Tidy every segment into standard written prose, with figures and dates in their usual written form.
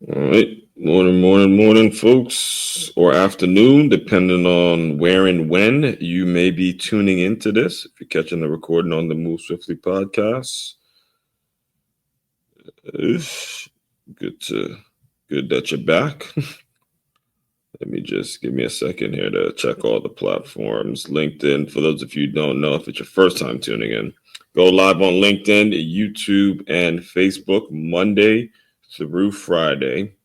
All right. Morning, folks, or afternoon, depending on where and when you may be tuning into this. If you're catching the recording on the Move Swiftly podcast, it's good to good that you're back. Let me just give me a second here to check all the platforms. LinkedIn, for those of you who don't know, if it's your first time tuning in, go live on LinkedIn, YouTube, and Facebook Monday through Friday.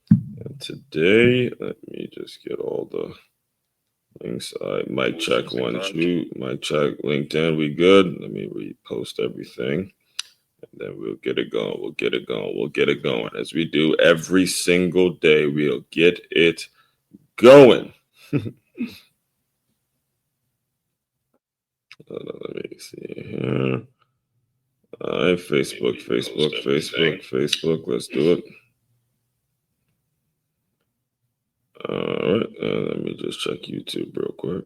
And today, let me just get all the links. Mic check 1, 2. Mic check LinkedIn. We good? Let me repost everything. And then we'll get it going. We'll get it going. As we do every single day, we'll get it going. Let me see here. All right, Facebook. Let's do it. All right, let me just check YouTube real quick.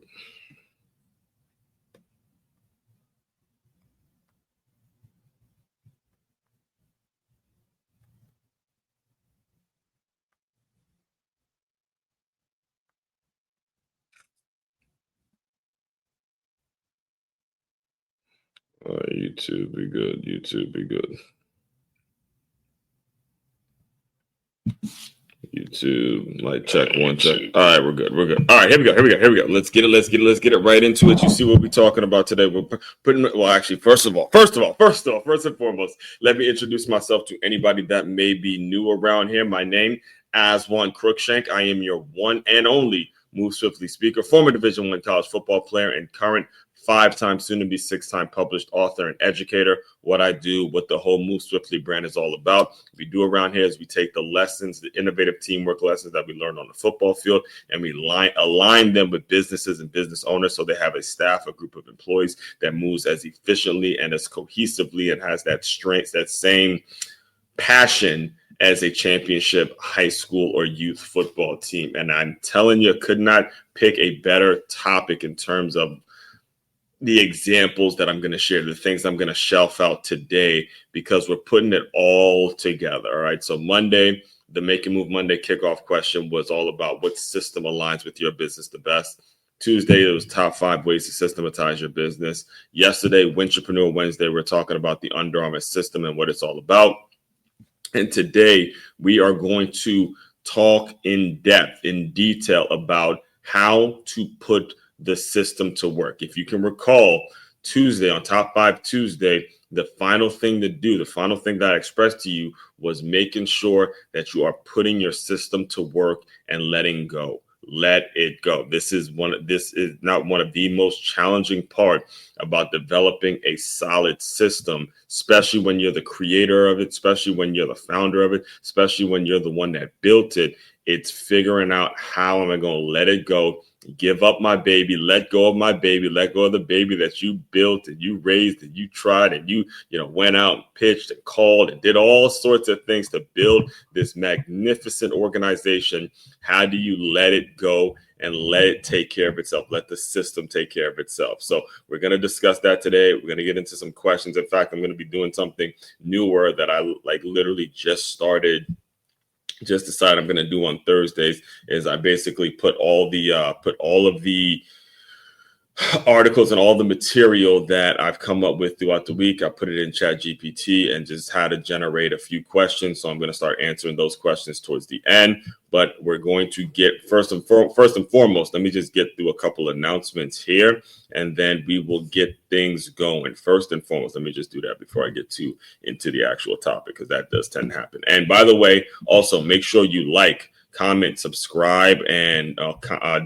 All right, YouTube, be good. YouTube, like check 1, check. All right, we're good. All right, here we go. Let's get it right into it. You see what we're talking about today. We're putting, well, actually, first and foremost, let me introduce myself to anybody that may be new around here. My name, Aswan Crookshank. I am your one and only Move Swiftly speaker, former Division I college football player, and current 5-time, soon to be 6-time published author and educator. What I do, what the whole Move Swiftly brand is all about. What we do around here is we take the lessons, the innovative teamwork lessons that we learned on the football field, and we align them with businesses and business owners so they have a staff, a group of employees that moves as efficiently and as cohesively and has that strength, that same passion as a championship high school or youth football team. And I'm telling you, could not pick a better topic in terms of the examples that I'm going to share, the things I'm going to shelf out today, because we're putting it all together. All right. So Monday, the Make and Move Monday kickoff question was all about what system aligns with your business the best. Tuesday, it was top 5 ways to systematize your business. Yesterday, Wintrepreneur Wednesday, we're talking about the Under Armour system and what it's all about. And today, we are going to talk in depth, in detail about how to put the system to work. If you can recall, Tuesday, on Top 5 Tuesday, the final thing that I expressed to you was making sure that you are putting your system to work and letting go. Let it go. This is not one of the most challenging part about developing a solid system, especially when you're the creator of it, especially when you're the founder of it, especially when you're the one that built it. It's figuring out, how am I going to let it go? Give up my baby, let go of my baby, let go of the baby that you built and you raised and you tried and you went out and pitched and called and did all sorts of things to build this magnificent organization. How do you let it go and let it take care of itself? Let the system take care of itself. So we're going to discuss that today. We're going to get into some questions. In fact, I'm going to be doing something newer that I literally just decided I'm going to do on Thursdays. Is I basically put all of the articles and all the material that I've come up with throughout the week. I put it in ChatGPT and just how to generate a few questions. So I'm going to start answering those questions towards the end. But we're going to get first and foremost, let me just get through a couple announcements here, and then we will get things going. First and foremost, let me just do that before I get into the actual topic, because that does tend to happen. And by the way, also make sure you like, comment, subscribe, and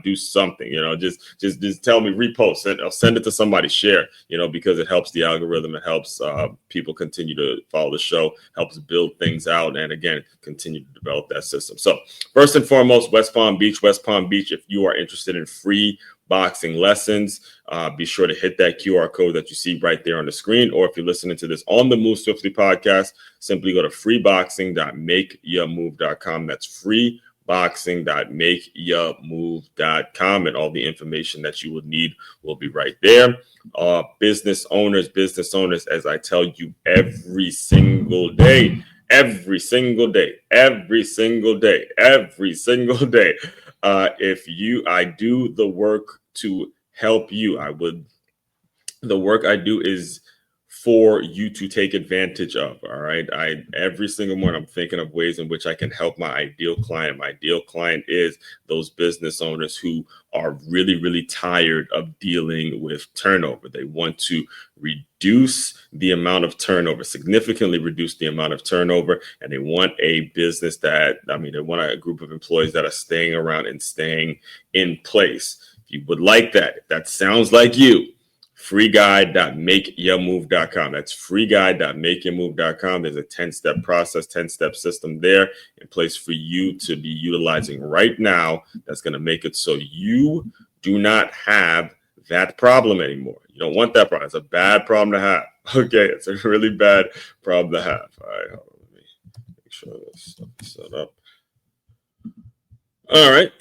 do something. Just tell me, repost it. I'll send it to somebody, share. Because it helps the algorithm. It helps people continue to follow the show. Helps build things out, and again, continue to develop that system. So first and foremost, West Palm Beach. If you are interested in free boxing lessons, be sure to hit that QR code that you see right there on the screen. Or if you're listening to this on the Move Swiftly podcast, simply go to freeboxing.makeyourmove.com. That's freeboxing.makeyourmove.com, and all the information that you would need will be right there. Business owners, as I tell you every single day, every single day. If I do the work to help you, the work I do is for you to take advantage of. All right. Every single morning I'm thinking of ways in which I can help my ideal client. My ideal client is those business owners who are really, really tired of dealing with turnover. They want to reduce the amount of turnover, significantly reduce the amount of turnover, and they want a business they want a group of employees that are staying around and staying in place. If you would like that, if that sounds like you, freeguide.makeyourmove.com. That's freeguide.makeyourmove.com. There's a 10-step process, 10-step system there in place for you to be utilizing right now. That's going to make it so you do not have that problem anymore. You don't want that problem. It's a bad problem to have. Okay, it's a really bad problem to have. All right, hold on, let me make sure this stuff is set up. All right.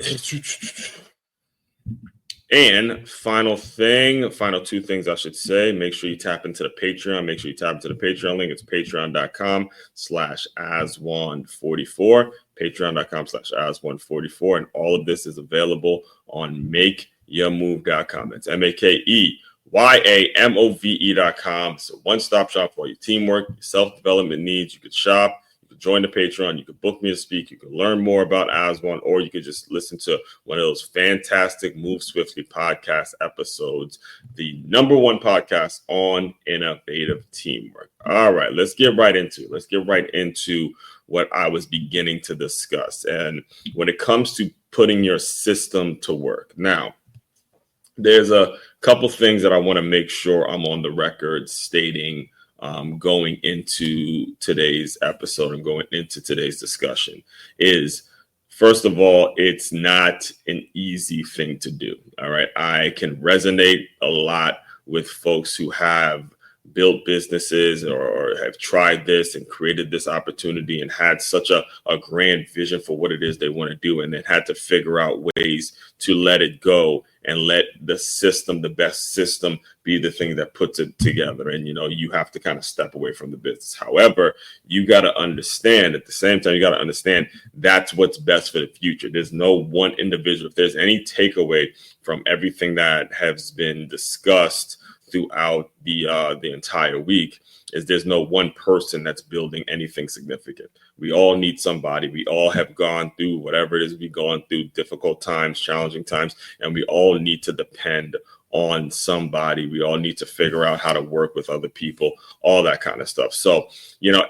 And final two things I should say, make sure you tap into the Patreon. Make sure you tap into the Patreon link. It's patreon.com/Aswan44, patreon.com/Aswan44. And all of this is available on makeyourmove.com. That's MakeYamove.com. It's a one-stop shop for all your teamwork, your self-development needs. You could shop. Join the Patreon. You could book me to speak. You could learn more about Aswan, or you could just listen to one of those fantastic Move Swiftly podcast episodes, the #1 podcast on innovative teamwork. All right, let's get right into what I was beginning to discuss. And when it comes to putting your system to work, now, there's a couple things that I want to make sure I'm on the record stating going into today's episode and going into today's discussion is, first of all, it's not an easy thing to do. All right. I can resonate a lot with folks who have built businesses or have tried this and created this opportunity and had such a grand vision for what it is they want to do, and then had to figure out ways to let it go and let the best system be the thing that puts it together. And, you have to kind of step away from the business. However, you got to understand at the same time, that's what's best for the future. There's no one individual. If there's any takeaway from everything that has been discussed throughout the entire week, is there's no one person that's building anything significant. We all need somebody. We all have gone through whatever it is we've gone through, difficult times, challenging times, and we all need to depend on somebody. We all need to figure out how to work with other people, all that kind of stuff. So,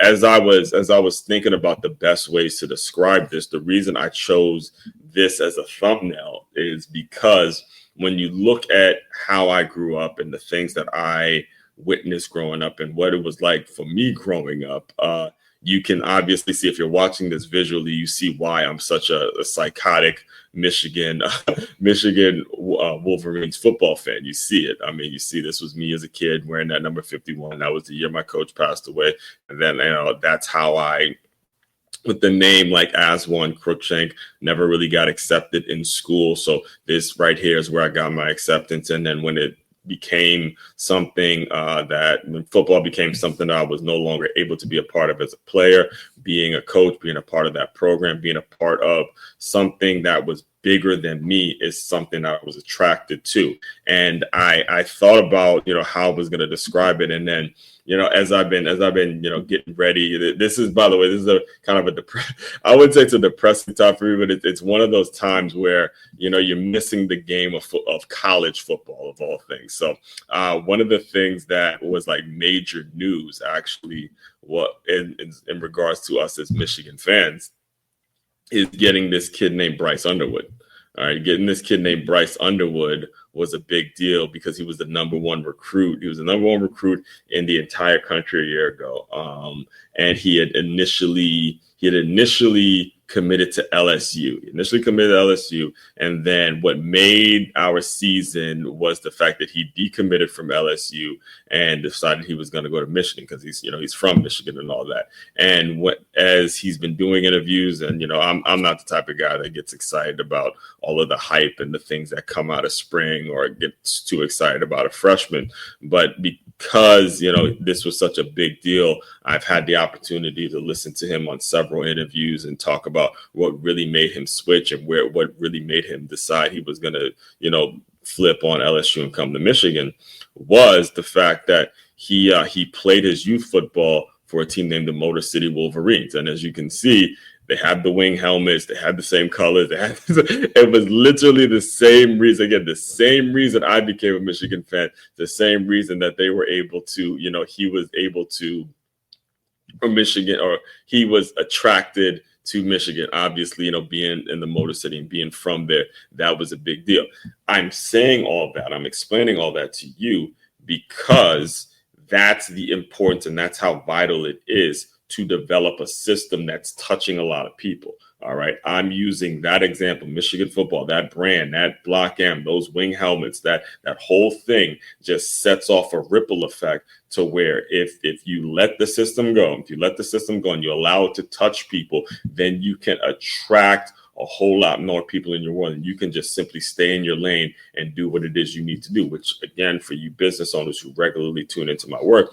as I was thinking about the best ways to describe this, the reason I chose this as a thumbnail is because when you look at how I grew up and the things that I witnessed growing up and what it was like for me growing up, you can obviously see, if you're watching this visually, you see why I'm such a psychotic Michigan Wolverines football fan. You see it. You see this was me as a kid wearing that number 51. That was the year my coach passed away. And then, that's how I, with the name like Aswan Crookshank, never really got accepted in school. So this right here is where I got my acceptance. And then when it became something when football became something that I was no longer able to be a part of as a player, being a coach, being a part of that program, being a part of something that was bigger than me is something I was attracted to. And I thought about, how I was going to describe it. And then, as I've been, getting ready, this is, by the way, this is a kind of I wouldn't say it's a depressing time for me, but it's one of those times where, you're missing the game of college football of all things. So one of the things that was like major news, actually, in regards to us as Michigan fans, is getting this kid named Bryce Underwood. All right, getting this kid named Bryce Underwood was a big deal because he was the #1 recruit. He was the #1 recruit in the entire country a year ago. And he had initially committed to LSU. And then what made our season was the fact that he decommitted from LSU and decided he was going to go to Michigan because he's from Michigan and all that. And as he's been doing interviews, and I'm not the type of guy that gets excited about all of the hype and the things that come out of spring or gets too excited about a freshman, but because, this was such a big deal, I've had the opportunity to listen to him on several interviews and talk about what really made him switch and what really made him decide he was going to, flip on LSU and come to Michigan, was the fact that he played his youth football for a team named the Motor City Wolverines. And as you can see, they had the wing helmets. They had the same colors. It was literally the same reason. Again, the same reason I became a Michigan fan. The same reason that they were able to, he was able to, from Michigan, or he was attracted to Michigan. Obviously, being in the Motor City and being from there, that was a big deal. I'm saying all that. I'm explaining all that to you because that's the importance and that's how vital it is to develop a system that's touching a lot of people. All right. I'm using that example, Michigan football, that brand, that block M, those wing helmets, that whole thing just sets off a ripple effect to where if you let the system go, and you allow it to touch people, then you can attract a whole lot more people in your world, and you can just simply stay in your lane and do what it is you need to do, which again, for you business owners who regularly tune into my work,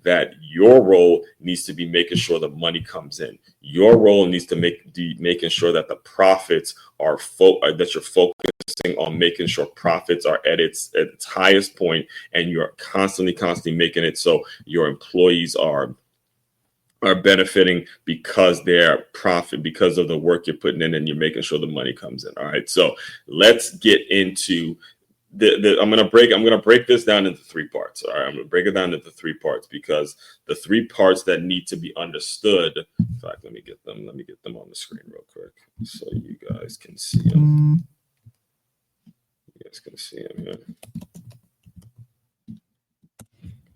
that your role needs to be making sure the money comes in. Your role needs to making sure that the profits are that you're focusing on making sure profits are at its highest point, and you're constantly making it so your employees are benefiting because they're profit, because of the work you're putting in, and you're making sure the money comes in. All right. So let's get into I'm going to break this down into 3 parts. All right. I'm going to break it down into 3 parts because the 3 parts that need to be understood. In fact, let me get them on the screen real quick so you guys can see them. You guys can see them here.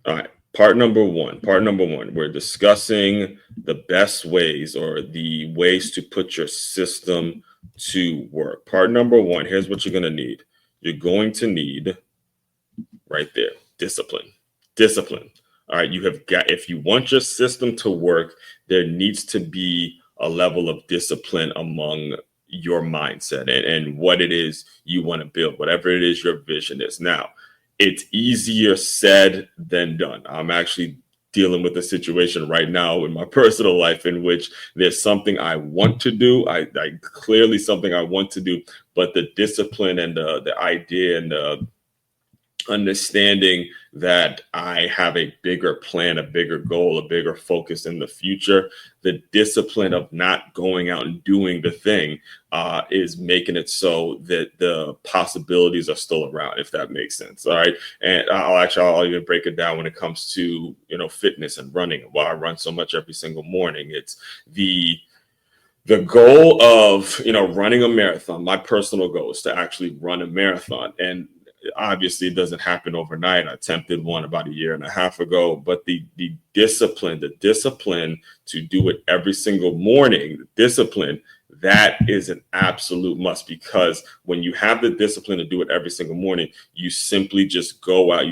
All right. Part number one, we're discussing the best ways or the ways to put your system to work. Part number 1, here's what you're going to need. You're going to need right there, discipline. All right. If you want your system to work, there needs to be a level of discipline among your mindset and what it is you want to build, whatever it is your vision is. Now, it's easier said than done. I'm actually dealing with a situation right now in my personal life in which there's something I want to do. I clearly something I want to do, but the discipline and the idea and the understanding that I have a bigger plan, a bigger goal, a bigger focus in the future, the discipline of not going out and doing the thing is making it so that the possibilities are still around, if that makes sense. All right. And I'll even break it down when it comes to, fitness and running. Why I run so much every single morning. It's the goal of, running a marathon. My personal goal is to actually run a marathon. And obviously it doesn't happen overnight. I attempted one about a year and a half ago, but the discipline to do it every single morning, that is an absolute must, because when you have the discipline to do it every single morning, you simply just go out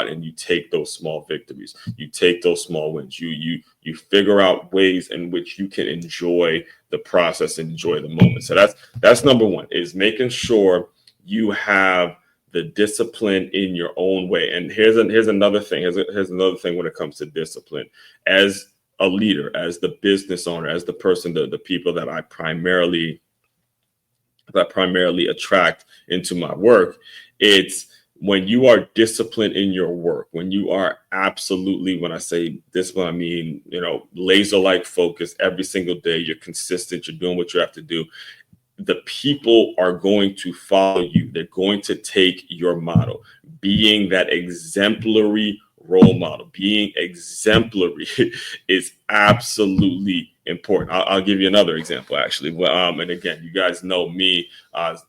and you take those small victories. You take those small wins. You figure out ways in which you can enjoy the process and enjoy the moment. So that's number 1, is making sure you have the discipline in your own way. And here's another thing. Here's another thing when it comes to discipline. As a leader, as the business owner, as the person, the people that I primarily attract into my work, it's when you are disciplined in your work, when you are absolutely, when I say discipline, I mean, laser-like focus every single day, you're consistent, you're doing what you have to do. The people are going to follow you. They're going to take your model. Being that exemplary role model, being exemplary is absolutely important. I'll give you another example, actually. And again, you guys know me,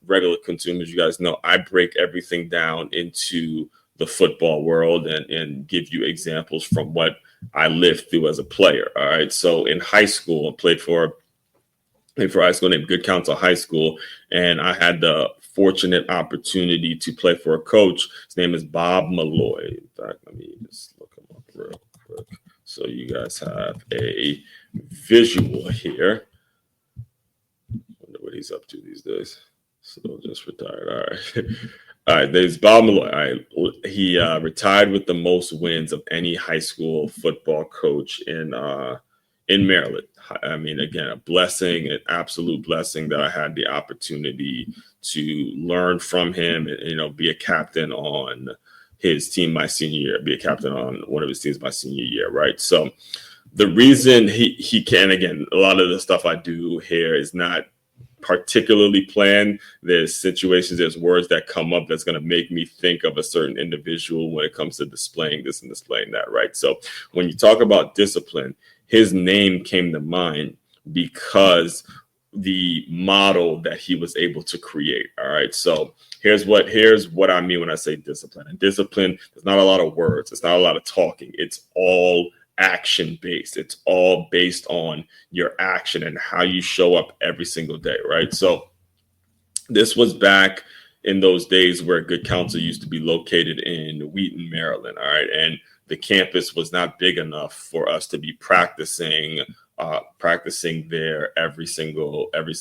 regular consumers, you guys know I break everything down into the football world and give you examples from what I lived through as a player. All right. So in high school, I played for high school named Good Counsel High School, and I had the fortunate opportunity to play for a coach. His name is Bob Malloy. In fact, let me just look him up real quick so you guys have a visual here. I wonder what he's up to these days. So just retired. All right. All right, there's Bob Malloy. All right, he retired with the most wins of any high school football coach in Maryland. I mean, again, a blessing, an absolute blessing that I had the opportunity to learn from him and, be a captain on his team my senior year, be a captain on one of his teams my senior year, right? So the reason he can, again, a lot of the stuff I do here is not particularly planned. There's situations, there's words that come up that's going to make me think of a certain individual when it comes to displaying this and displaying that, right? So when you talk about discipline, his name came to mind because the model that he was able to create. All right. So here's what I mean when I say discipline. And discipline, there's not a lot of words, it's not a lot of talking. It's all action based. It's all based on your action and how you show up every single day. Right. So this was back in those days where Good Counsel used to be located in Wheaton, Maryland. All right. And the campus was not big enough for us to be practicing there every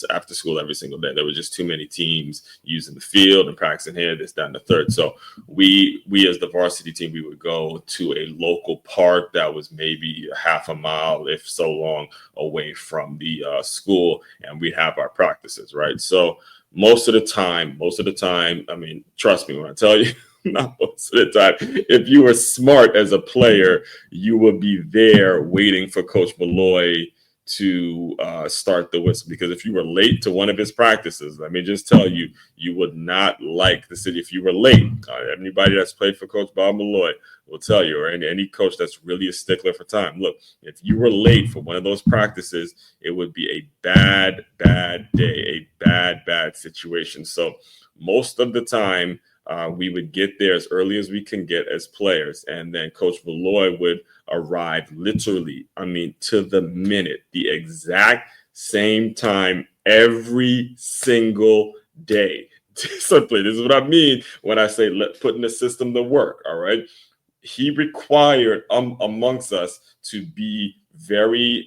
after school every single day. There were just too many teams using the field and practicing here, this, that, and the third. So we as the varsity team, we would go to a local park that was maybe a half a mile, if so long, away from the school, and we'd have our practices, right? So most of the time, I mean, trust me when I tell you, not most of the time, if you were smart as a player, you would be there waiting for Coach Malloy to start the whistle. Because if you were late to one of his practices, let me just tell you, you would not like the city. If you were late, anybody that's played for Coach Bob Malloy will tell you, or any coach that's really a stickler for time. Look, if you were late for one of those practices, it would be a bad day, a bad situation. So most of the time, we would get there as early as we can get as players. And then Coach Malloy would arrive literally, to the minute, the exact same time every single day. Simply, this is what I mean when I say putting the system to work, all right? He required amongst us to be very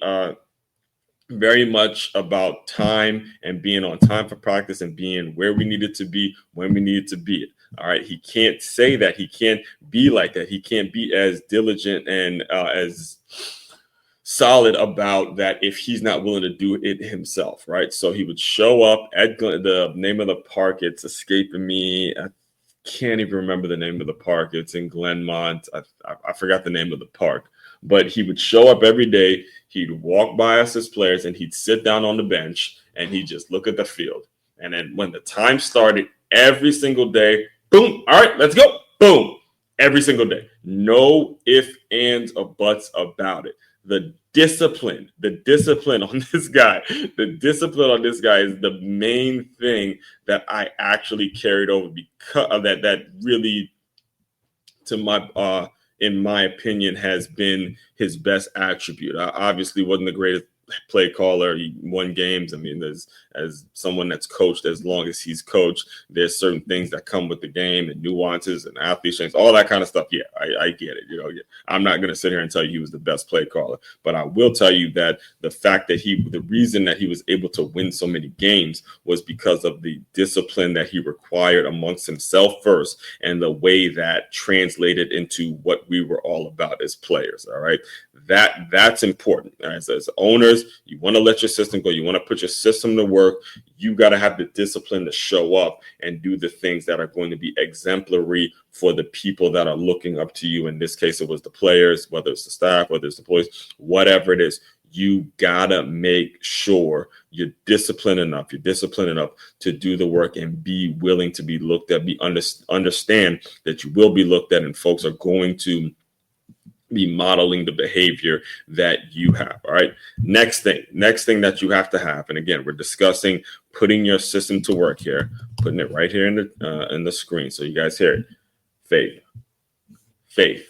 much about time and being on time for practice and being where we needed to be when we needed to be. All right. He can't say that. He can't be like that. He can't be as diligent and as solid about that if he's not willing to do it himself. Right. So he would show up at the name of the park. It's escaping me. I can't even remember the name of the park. It's in Glenmont. I forgot the name of the park. But he would show up every day. He'd walk by us as players and he'd sit down on the bench and he'd just look at the field. And then when the time started, every single day, boom, all right, let's go, boom, every single day. No ifs, ands, or buts about it. The discipline on this guy, is the main thing that I actually carried over because of that really, in my opinion, has been his best attribute. I obviously wasn't the greatest play caller. He won games. As someone that's coached as long as he's coached, there's certain things that come with the game and nuances and athlete strengths, all that kind of stuff. Yeah, I get it. I'm not going to sit here and tell you he was the best play caller, but I will tell you that the reason that he was able to win so many games was because of the discipline that he required amongst himself first, and the way that translated into what we were all about as players. All right. That's important. As owners, you want to let your system go. You want to put your system to work. You got to have the discipline to show up and do the things that are going to be exemplary for the people that are looking up to you. In this case, it was the players, whether it's the staff, whether it's the employees, whatever it is. You got to make sure you're disciplined enough to do the work and be willing to be looked at, understand that you will be looked at and folks are going to be modeling the behavior that you have. All right. Next thing that you have to have. And again, we're discussing putting your system to work here, putting it right here in the screen. So you guys hear it. Faith.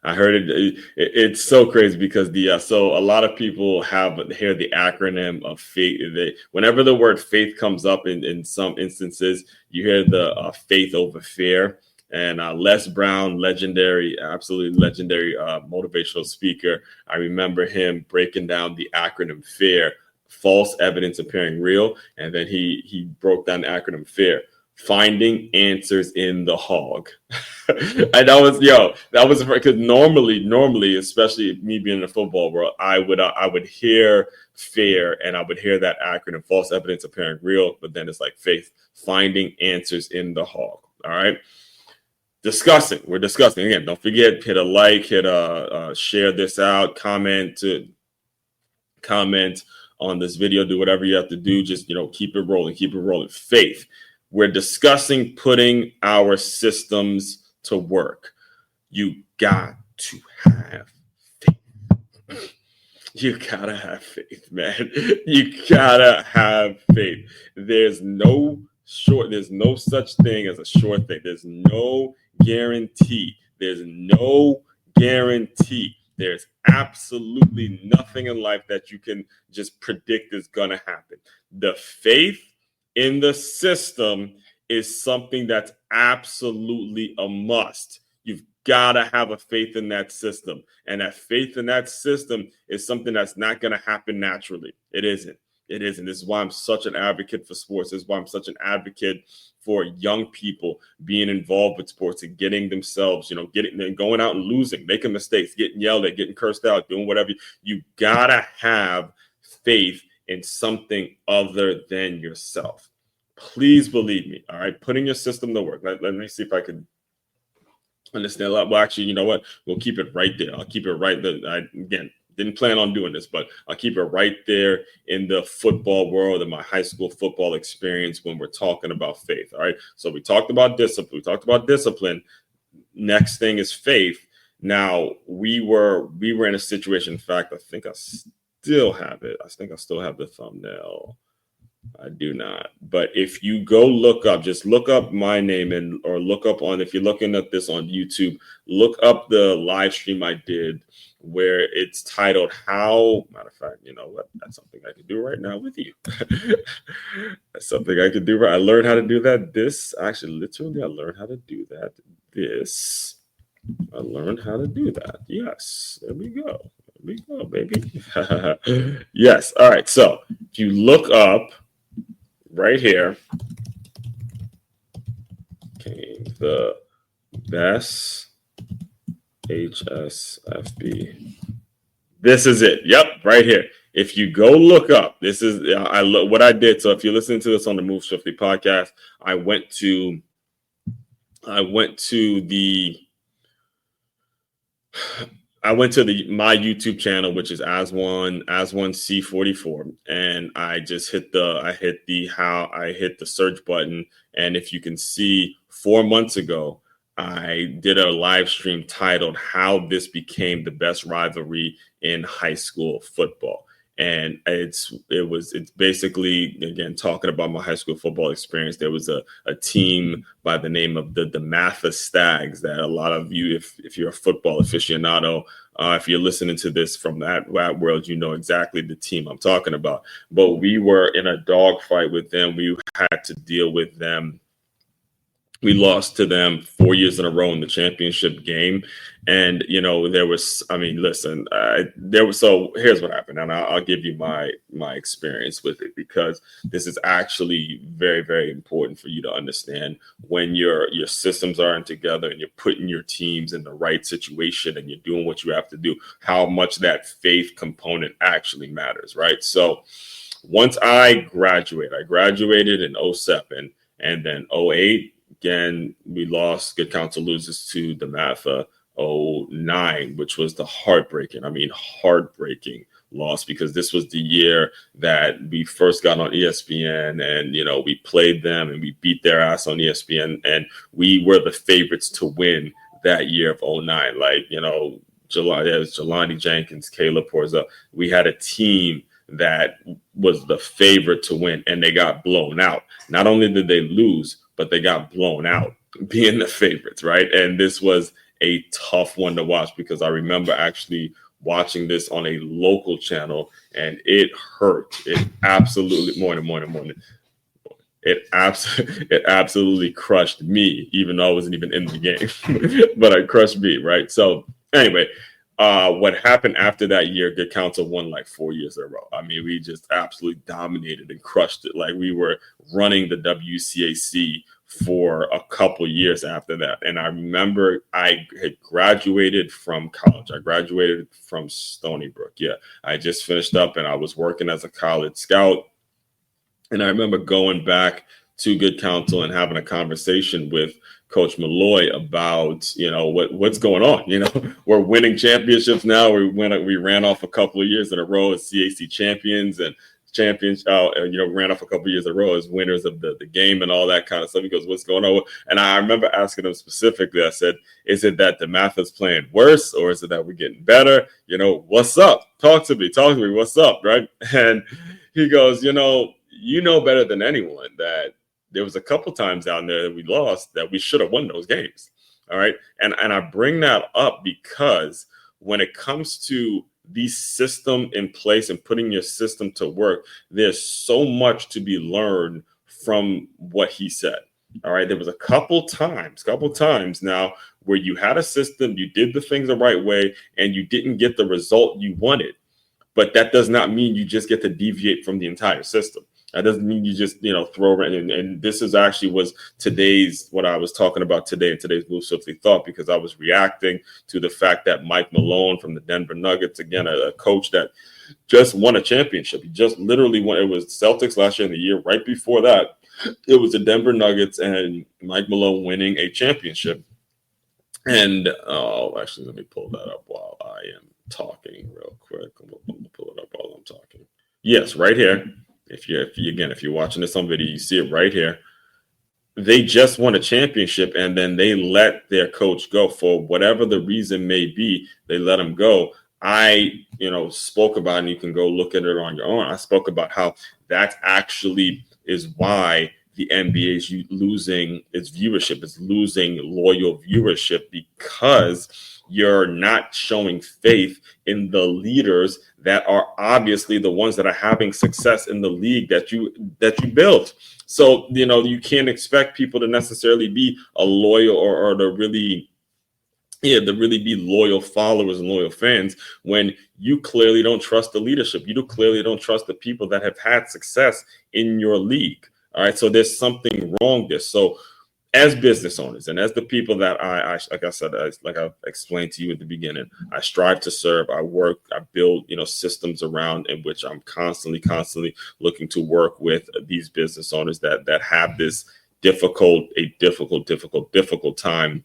I heard it. It's so crazy because so a lot of people hear the acronym of faith. Whenever the word faith comes up in some instances, you hear the faith over fear. And Les Brown, absolutely legendary motivational speaker. I remember him breaking down the acronym false evidence appearing real. And then he broke down the acronym FAIR, finding answers in the hog. And that was because normally, especially me being in the football world, I would hear FAIR and I would hear that acronym, false evidence appearing real, but then it's like faith, finding answers in the hog. All right. We're discussing again. Don't forget, hit a like, share this out, comment on this video, do whatever you have to do. Just, keep it rolling. Faith. We're discussing putting our systems to work. You got to have faith. You gotta have faith, man. You gotta have faith. There's no such thing as a sure thing. There's no guarantee. There's absolutely nothing in life that you can just predict is going to happen. The faith in the system is something that's absolutely a must. You've got to have a faith in that system. And that faith in that system is something that's not going to happen naturally. It isn't. This is why I'm such an advocate for sports. This is why I'm such an advocate for young people being involved with sports and getting themselves, going out and losing, making mistakes, getting yelled at, getting cursed out, doing whatever. You gotta have faith in something other than yourself. Please believe me. All right, putting your system to work. Let me see if I could understand that. Well, actually, you know what? We'll keep it right there. I'll keep it right there. Again, didn't plan on doing this, but I'll keep it right there in the football world and my high school football experience when we're talking about faith. All right. So we talked about discipline. Next thing is faith. Now we were in a situation. In fact, I think I still have it. I think I still have the thumbnail. I do not. But if you go just look up my name or look up if you're looking at this on YouTube, look up the live stream I did where it's titled matter of fact, you know what? That's something I could do right now with you. That's something I could do. I learned how to do that. I learned how to do that. I learned how to do that. Yes. There we go, baby. Yes. All right. So if you look up right here, the best HSFB. This is it. Yep, right here. If you go look up, this is what I did. So if you're listening to this on the Move Swiftly podcast, I went to my YouTube channel, which is Aswan C44, and I just hit the search button, and if you can see, 4 months ago, I did a live stream titled "How This Became the Best Rivalry in High School Football." And it's basically, again, talking about my high school football experience. There was a team by the name of the Matha Stags that a lot of you, if you're a football aficionado, if you're listening to this from that world, you know exactly the team I'm talking about. But we were in a dogfight with them. We had to deal with them. We lost to them 4 years in a row in the championship game. And, so here's what happened. And I'll give you my experience with it, because this is actually very, very important for you to understand when your systems aren't together and you're putting your teams in the right situation and you're doing what you have to do, how much that faith component actually matters, right? So once I graduated in 2007, and then 2008, again, we lost. Good Counsel loses to the Matha 2009, which was the heartbreaking loss, because this was the year that we first got on ESPN, and we played them and we beat their ass on ESPN, and we were the favorites to win that year of 2009. Jelani Jenkins, Caleb Porza. We had a team that was the favorite to win, and they got blown out. Not only did they lose, but they got blown out being the favorites, right? And this was a tough one to watch, because I remember actually watching this on a local channel, and it hurt. It absolutely It absolutely crushed me, even though I wasn't even in the game, but it crushed me, right? So anyway, What happened after that year, Good Counsel won like 4 years in a row. I mean, we just absolutely dominated and crushed it. Like we were running the WCAC for a couple years after that. And I remember I had graduated from college. I graduated from Stony Brook. Yeah, I just finished up and I was working as a college scout. And I remember going back to Good Counsel and having a conversation with Coach Malloy about, what's going on. We're winning championships now. We ran off a couple of years in a row as CAC champions and ran off a couple of years in a row as winners of the game and all that kind of stuff. He goes, what's going on? And I remember asking him specifically, I said, is it that the math is playing worse or is it that we're getting better? What's up? Talk to me. What's up? Right. And he goes, you know better than anyone that there was a couple times down there that we lost that we should have won those games. All right. And I bring that up because when it comes to the system in place and putting your system to work, there's so much to be learned from what he said. All right. There was a couple times now where you had a system, you did the things the right way, and you didn't get the result you wanted. But that does not mean you just get to deviate from the entire system. That doesn't mean you just, throw around. And this is actually was what I was talking about today in today's Blue Swiftly Thought, because I was reacting to the fact that Mike Malone from the Denver Nuggets, again, a coach that just won a championship. He just literally won. It was Celtics last year, and the year right before that, it was the Denver Nuggets and Mike Malone winning a championship. And actually, let me pull that up while I am talking real quick. I'm gonna pull it up while I'm talking. Yes, right here. If you're watching this on video, you see it right here. They just won a championship, and then they let their coach go for whatever the reason may be. They let him go. I, spoke about, and you can go look at it on your own. I spoke about how that actually is why the NBA is losing its viewership. It's losing loyal viewership because you're not showing faith in the leaders that are obviously the ones that are having success in the league that you built. So, you can't expect people to necessarily be a loyal or to really be loyal followers and loyal fans when you clearly don't trust the leadership. You clearly don't trust the people that have had success in your league. All right. So there's something wrong there. So as business owners and as the people that I like I said, like I explained to you at the beginning, I strive to serve, I work, I build, systems around in which I'm constantly looking to work with these business owners that have this difficult time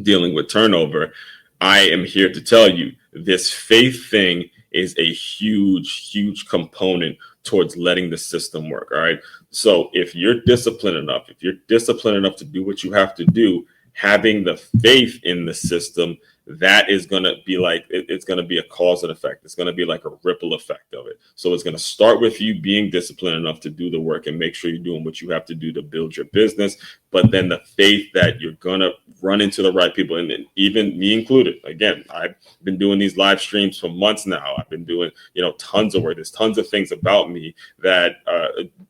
dealing with turnover. I am here to tell you this faith thing is a huge component towards letting the system work. All right. So if you're disciplined enough to do what you have to do, having the faith in the system, that is going to be like, it's going to be a cause and effect. It's going to be like a ripple effect of it. So it's going to start with you being disciplined enough to do the work and make sure you're doing what you have to do to build your business. But then the faith that you're going to run into the right people, and even me included. Again, I've been doing these live streams for months now. I've been doing, tons of work. There's tons of things about me that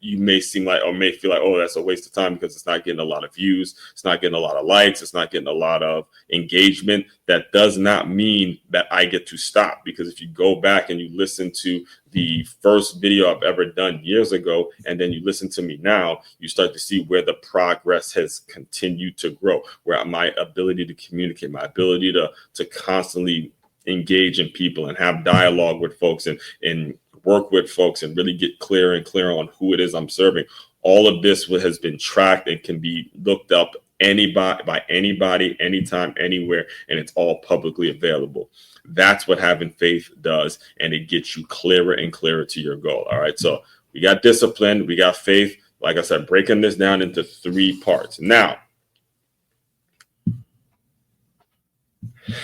you may seem like, or may feel like, oh, that's a waste of time because it's not getting a lot of views. It's not getting a lot of likes. It's not getting a lot of engagement. That does not mean that I get to stop, because if you go back and you listen to the first video I've ever done years ago, and then you listen to me now, you start to see where the progress has continued to grow, where my ability to communicate, my ability to constantly engage in people and have dialogue with folks and work with folks and really get clearer and clearer on who it is I'm serving. All of this has been tracked and can be looked up by anybody, anytime, anywhere, and it's all publicly available. That's what having faith does, and it gets you clearer and clearer to your goal. All right, so we got discipline, we got faith. Like I said, breaking this down into 3 parts. Now,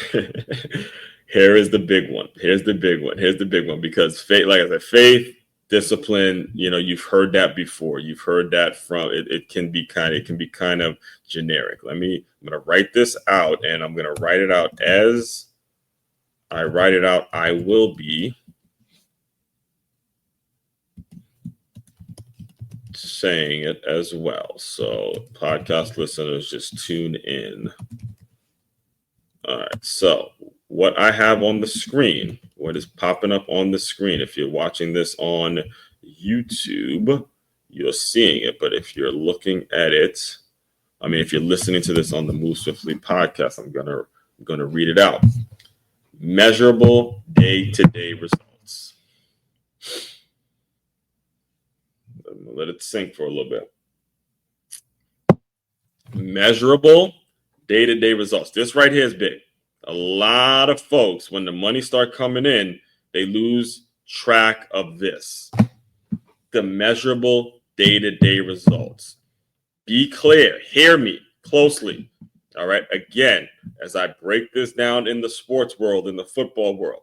here is the big one. Here's the big one, because faith, like I said, faith, discipline, you've heard that before. You've heard that from it. It can be kind of generic. I'm going to write this out, and I'm going to write it out as I write it out. I will be saying it as well. So podcast listeners, just tune in. All right. So what I have on the screen, what is popping up on the screen. If you're watching this on YouTube, you're seeing it. But if you're looking at it, if you're listening to this on the Move Swiftly podcast, I'm gonna read it out. Measurable day-to-day results. Let it sink for a little bit. Measurable day-to-day results. This right here is big. A lot of folks, when the money start coming in, they lose track of this. The measurable day-to-day results. Be clear. Hear me closely. All right. Again, as I break this down in the sports world, in the football world,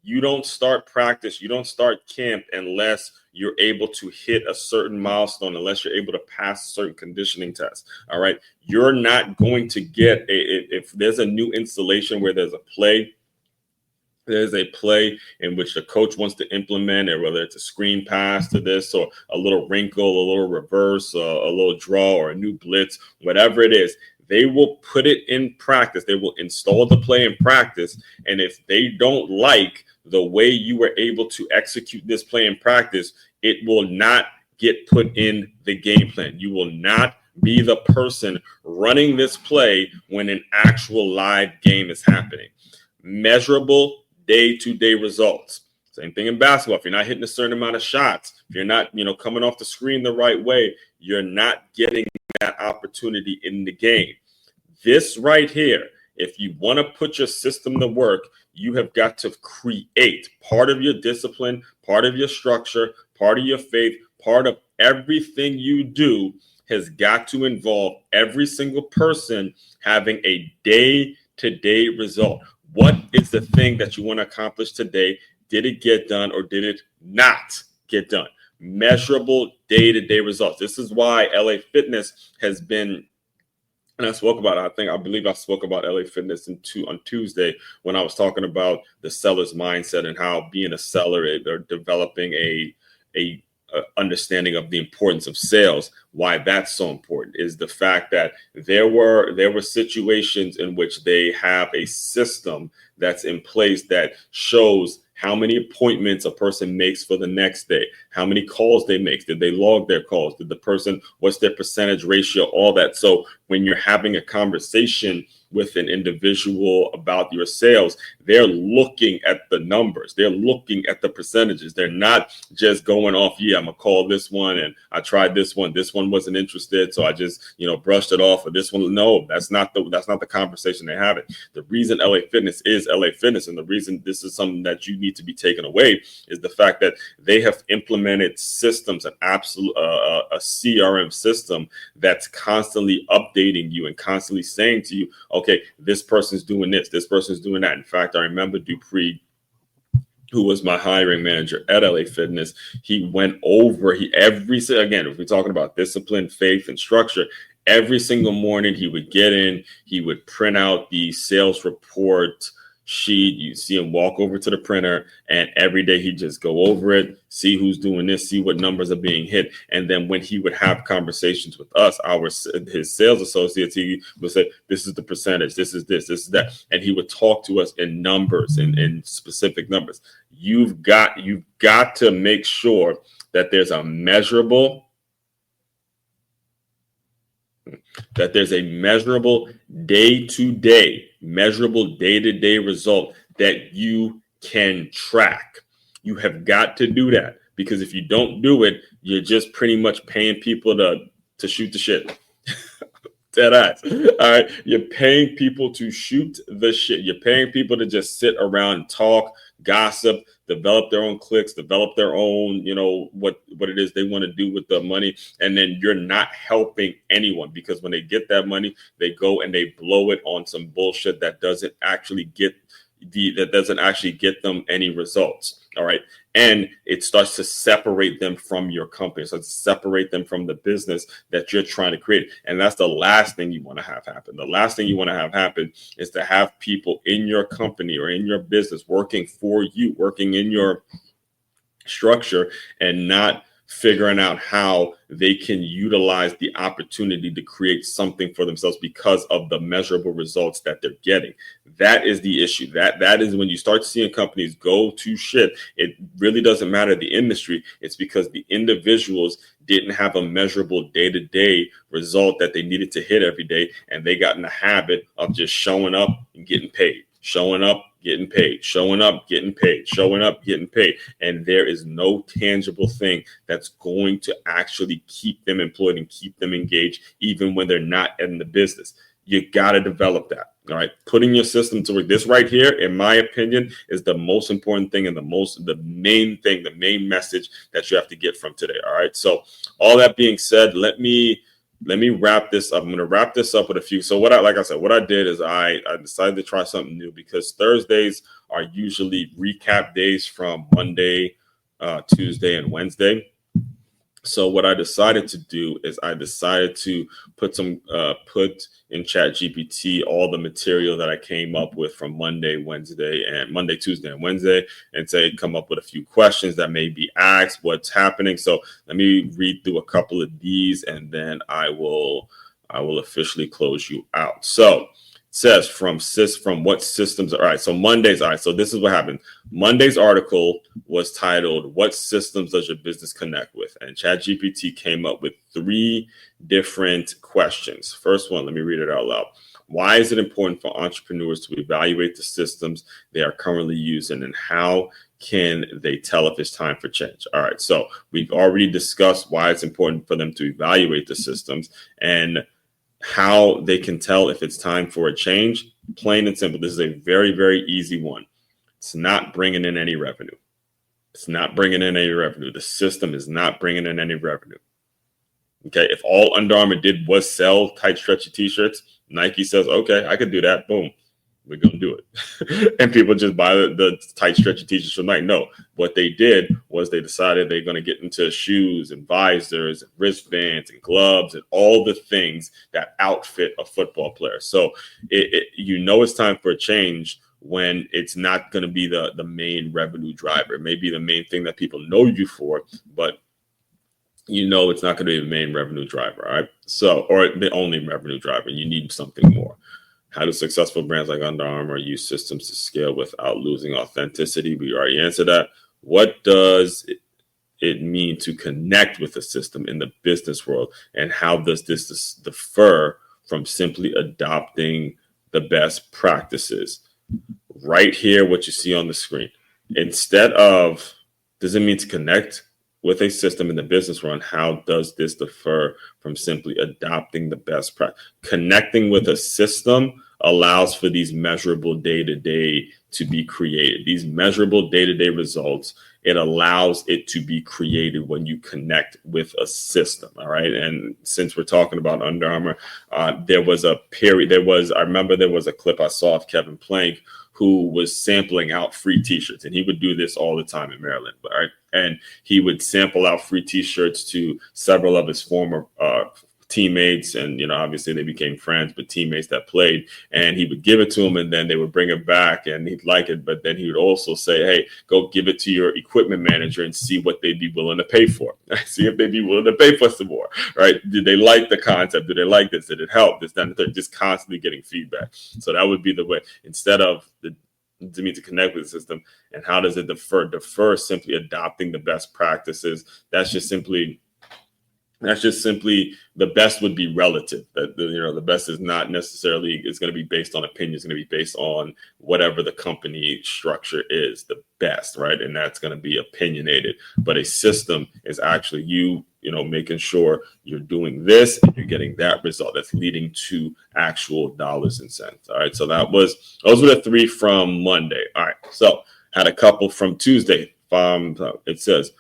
you don't start practice, you don't start camp unless you're able to hit a certain milestone, unless you're able to pass certain conditioning tests. All right. You're not going to get if there's a new installation where there's a play in which the coach wants to implement it, whether it's a screen pass to this or a little wrinkle, a little reverse, a little draw or a new blitz, whatever it is. They will put it in practice. They will install the play in practice. And if they don't like the way you were able to execute this play in practice, it will not get put in the game plan. You will not be the person running this play when an actual live game is happening. Measurable day-to-day results. Same thing in basketball. If you're not hitting a certain amount of shots, if you're not, coming off the screen the right way, you're not getting that opportunity in the game. This right here, if you want to put your system to work, you have got to create part of your discipline, part of your structure, part of your faith, part of everything you do has got to involve every single person having a day-to-day result. What is the thing that you want to accomplish today? Did it get done or did it not get done? Measurable day-to-day results. This is why LA Fitness has been, and I spoke about it. I believe I spoke about LA Fitness on Tuesday when I was talking about the seller's mindset and how being a seller, they're developing a understanding of the importance of sales. Why that's so important is the fact that there were situations in which they have a system that's in place that shows how many appointments a person makes for the next day, how many calls they make, did they log their calls, what's their percentage ratio, all that. So when you're having a conversation with an individual about your sales, they're looking at the numbers, they're looking at the percentages. They're not just going off, I'm gonna call this one and I tried this one wasn't interested, so I just brushed it off. Or this one, no, that's not the conversation they're having. The reason LA Fitness is LA Fitness, and the reason this is something that you need to be taken away, is the fact that they have implemented systems, an absolute a CRM system that's constantly updating you and constantly saying to you, okay, this person's doing this person's doing that. In fact, I remember Dupree, who was my hiring manager at LA Fitness, he went over, again, if we're talking about discipline, faith, and structure, every single morning he would get in, he would print out the sales report sheet. You see him walk over to the printer, and every day he'd just go over it, see who's doing this, see what numbers are being hit. And then when he would have conversations with us, his sales associates, he would say, this is the percentage, this is that. And he would talk to us in numbers, in specific numbers. You've got to make sure that there's a measurable day-to-day result that you can track. You have got to do that, because if you don't do it, you're just pretty much paying people to shoot the shit. Dead eyes. All right. You're paying people to shoot the shit. You're paying people to just sit around, talk, gossip, develop their own clicks, develop their own, what it is they want to do with the money. And then you're not helping anyone, because when they get that money, they go and they blow it on some bullshit that doesn't actually get them any results. All right. And it starts to separate them from your company. So separate them from the business that you're trying to create. And that's the last thing you want to have happen. The last thing you want to have happen is to have people in your company or in your business working for you, working in your structure, and not figuring out how they can utilize the opportunity to create something for themselves because of the measurable results that they're getting. That is the issue. That is when you start seeing companies go to shit. It really doesn't matter the industry. It's because the individuals didn't have a measurable day-to-day result that they needed to hit every day, and they got in the habit of just showing up and getting paid, showing up, getting paid, showing up, getting paid, showing up, getting paid. And there is no tangible thing that's going to actually keep them employed and keep them engaged, even when they're not in the business. You got to develop that. All right. Putting your system to work. This right here, in my opinion, is the most important thing and the main thing, the main message that you have to get from today. All right. So all that being said, let me wrap this up. I'm going to wrap this up with a few. So what I did is I decided to try something new, because Thursdays are usually recap days from Monday, Tuesday, and Wednesday. So what I decided to do is I decided to put in ChatGPT all the material that I came up with from Monday, Tuesday, and Wednesday, and say come up with a few questions that may be asked, what's happening. So let me read through a couple of these, and then I will officially close you out. So it says from what systems. All right. So Mondays. All right. So this is what happened. Monday's article was titled, "What systems does your business connect with?" And ChatGPT came up with 3 different questions. First one, let me read it out loud. Why is it important for entrepreneurs to evaluate the systems they are currently using, and how can they tell if it's time for change? All right. So we've already discussed why it's important for them to evaluate the systems and how they can tell if it's time for a change. Plain and simple. This is a very, very easy one. It's not bringing in any revenue. It's not bringing in any revenue. The system is not bringing in any revenue. Okay. If all Under Armour did was sell tight, stretchy t-shirts, Nike says, okay, I could do that. Boom. We're going to do it. And people just buy the tight, stretchy t-shirts from Nike. No, what they did was they decided they're going to get into shoes and visors and wristbands and gloves and all the things that outfit a football player. So it's time for a change when it's not going to be the main revenue driver. It may be the main thing that people know you for, but it's not going to be the main revenue driver. All right. So, or the only revenue driver. You need something more. How do successful brands like Under Armour use systems to scale without losing authenticity? We already answered that. What does it mean to connect with a system in the business world? And how does this differ from simply adopting the best practices? Right here, what you see on the screen. Instead of, does it mean to connect with a system in the business world? How does this differ from simply adopting the best practice? Connecting with a system allows for these measurable day-to-day to be created. These measurable day-to-day results, it allows it to be created when you connect with a system. All right. And since we're talking about Under Armour, there was a period. I remember there was a clip I saw of Kevin Plank, who was sampling out free t-shirts, and he would do this all the time in Maryland. All right. And he would sample out free t-shirts to several of his former teammates. And, obviously they became friends, but teammates that played, and he would give it to them, and then they would bring it back and he'd like it. But then he would also say, hey, go give it to your equipment manager and see what they'd be willing to pay for. See if they'd be willing to pay for some more, right? Did they like the concept? Did they like this? Did it help? This, that, and the third. Just constantly getting feedback. So that would be the way, instead of to connect with the system. And how does it defer simply adopting the best practices? That's just simply the best would be relative. That the best is not necessarily, it's going to be based on opinion. It's going to be based on whatever the company structure is the best, right? And that's going to be opinionated. But a system is actually making sure you're doing this and you're getting that result that's leading to actual dollars and cents. All right. So those were the 3 from Monday. All right. So had a couple from Tuesday. It says,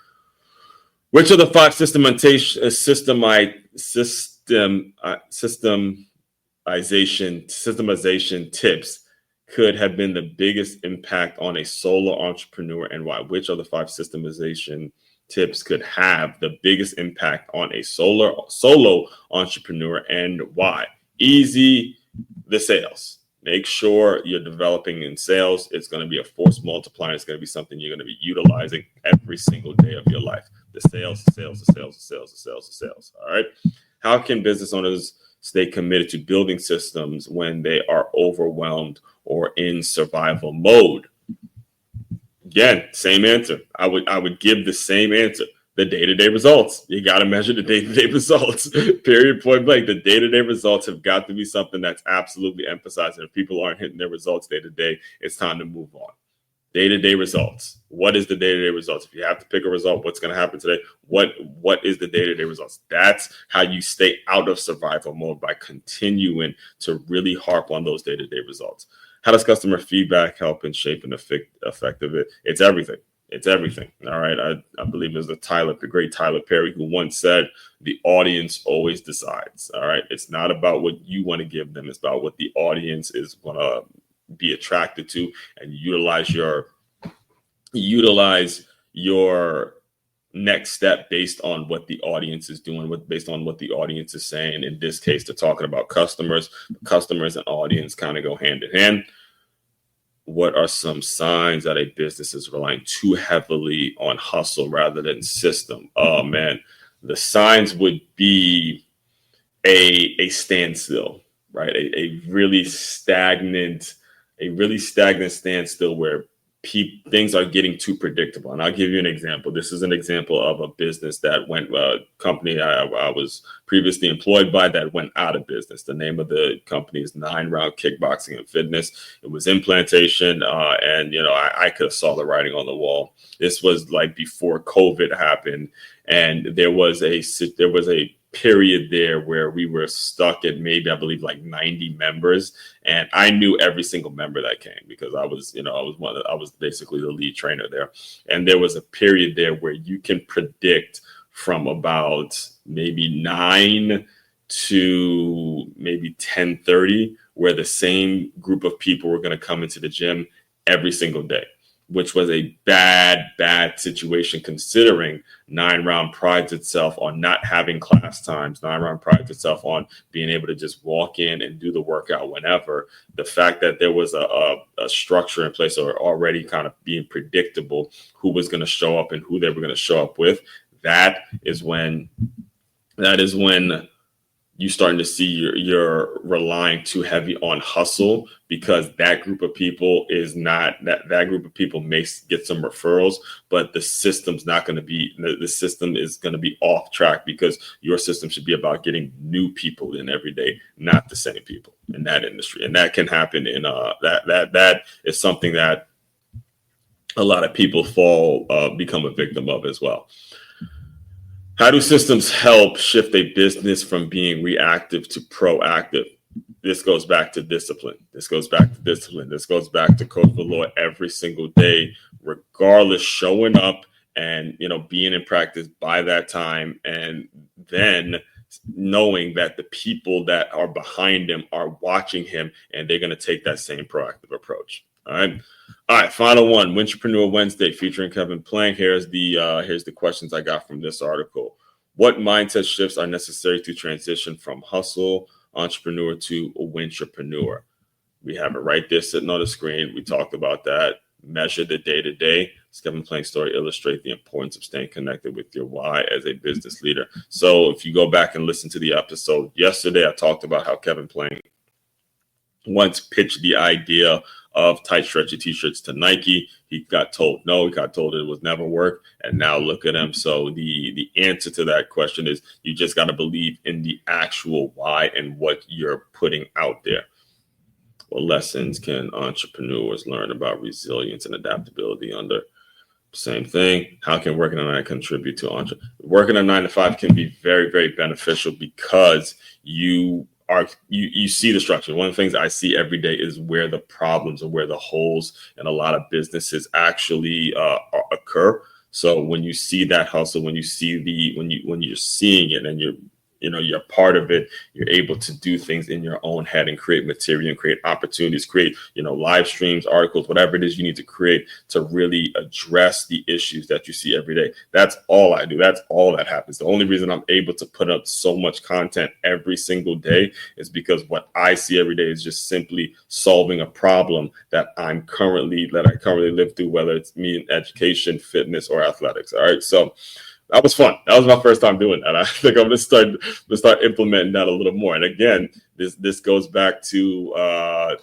which of the 5 systemization tips could have been the biggest impact on a solo entrepreneur, and why? Which of the 5 systemization tips could have the biggest impact on a solo entrepreneur, and why? Easy, the sales. Make sure you're developing in sales. It's going to be a force multiplier. It's going to be something you're going to be utilizing every single day of your life. The sales. All right. How can business owners stay committed to building systems when they are overwhelmed or in survival mode? Again, same answer. I would give the same answer. The day-to-day results. You got to measure the day-to-day results. Period. Point blank. The day-to-day results have got to be something that's absolutely emphasized. And if people aren't hitting their results day to day, it's time to move on. Day-to-day results. What is the day-to-day results? If you have to pick a result, what's going to happen today? What is the day-to-day results? That's how you stay out of survival mode, by continuing to really harp on those day-to-day results. How does customer feedback help in shaping the effect of it? It's everything. It's everything. All right. I believe there's the great Tyler Perry, who once said, the audience always decides. All right. It's not about what you want to give them. It's about what the audience is going to be attracted to, and utilize your next step based on what the audience is doing, based on what the audience is saying. In this case, they're talking about customers and audience kind of go hand in hand. What are some signs that a business is relying too heavily on hustle rather than system? Oh man, the signs would be a standstill, right? A really stagnant standstill where things are getting too predictable. And I'll give you an example. This is an example of a business that went, company I was previously employed by, that went out of business. The name of the company is 9 Round Kickboxing and Fitness. It was implantation. And, I could have saw the writing on the wall. This was like before COVID happened. And there was a period there where we were stuck at maybe, I believe, like 90 members, and I knew every single member that came because I was basically the lead trainer there. And there was a period there where you can predict from about maybe 9 to maybe 10:30 where the same group of people were going to come into the gym every single day, which was a bad situation, considering 9 Round prides itself on not having class times. 9 Round prides itself on being able to just walk in and do the workout whenever. The fact that there was a structure in place, or already kind of being predictable who was going to show up and who they were going to show up with, that is when you starting to see you're relying too heavy on hustle, because that group of people is not that group of people may get some referrals, but the system's not going to be, the system is going to be off track, because your system should be about getting new people in every day, not the same people in that industry. And that can happen in that is something that a lot of people become a victim of as well. How do systems help shift a business from being reactive to proactive? This goes back to discipline. This goes back to Code Velour every single day, regardless, showing up and, being in practice by that time, and then knowing that the people that are behind him are watching him, and they're going to take that same proactive approach. All right. Final one, Wintrepreneur Wednesday, featuring Kevin Plank. Here's the questions I got from this article. What mindset shifts are necessary to transition from hustle entrepreneur to a wintrepreneur? We have it right there sitting on the screen. We talked about that. Measure the day-to-day. Kevin Plank's story illustrates the importance of staying connected with your why as a business leader. So if you go back and listen to the episode yesterday, I talked about how Kevin Plank once pitched the idea of tight stretchy t-shirts to Nike. He got told no, he got told it would never work, and now look at him. So the answer to that question is, you just got to believe in the actual why and what you're putting out there. What lessons can entrepreneurs learn about resilience and adaptability under? Same thing. How can working a 9 contribute to working a 9 to 5 can be very, very beneficial, because you see the structure. One of the things I see every day is where the problems or where the holes in a lot of businesses actually occur. So when you see that hustle, when you're seeing it and you're part of it, you're able to do things in your own head and create material and create opportunities, create, live streams, articles, whatever it is you need to create to really address the issues that you see every day. That's all I do. That's all that happens. The only reason I'm able to put up so much content every single day is because what I see every day is just simply solving a problem that I currently live through, whether it's me in education, fitness, or athletics. All right. So that was fun. That was my first time doing that. I think I'm gonna start implementing that a little more. And again, this goes back to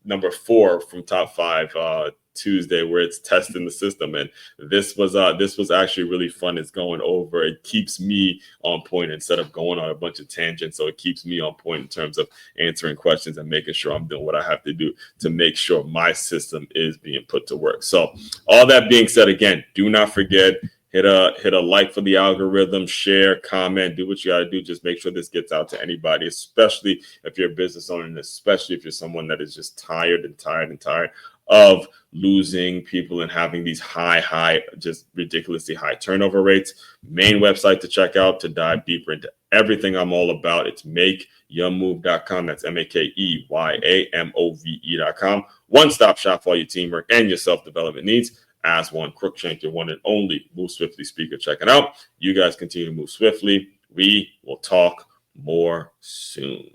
number 4 from top 5 Tuesday, where it's testing the system. And this was actually really fun. It's going over. It keeps me on point instead of going on a bunch of tangents. So it keeps me on point in terms of answering questions and making sure I'm doing what I have to do to make sure my system is being put to work. So all that being said, again, do not forget, hit a like for the algorithm, share, comment, do what you got to do. Just make sure this gets out to anybody, especially if you're a business owner, and especially if you're someone that is just tired of losing people and having these high, just ridiculously high turnover rates. Main website to check out to dive deeper into everything I'm all about. It's makeyourmove.com. That's MakeYaMove.com. One-stop shop for all your teamwork and your self-development needs. As one, Crookshank, your one and only Move Swiftly speaker, checking out. You guys continue to move swiftly. We will talk more soon.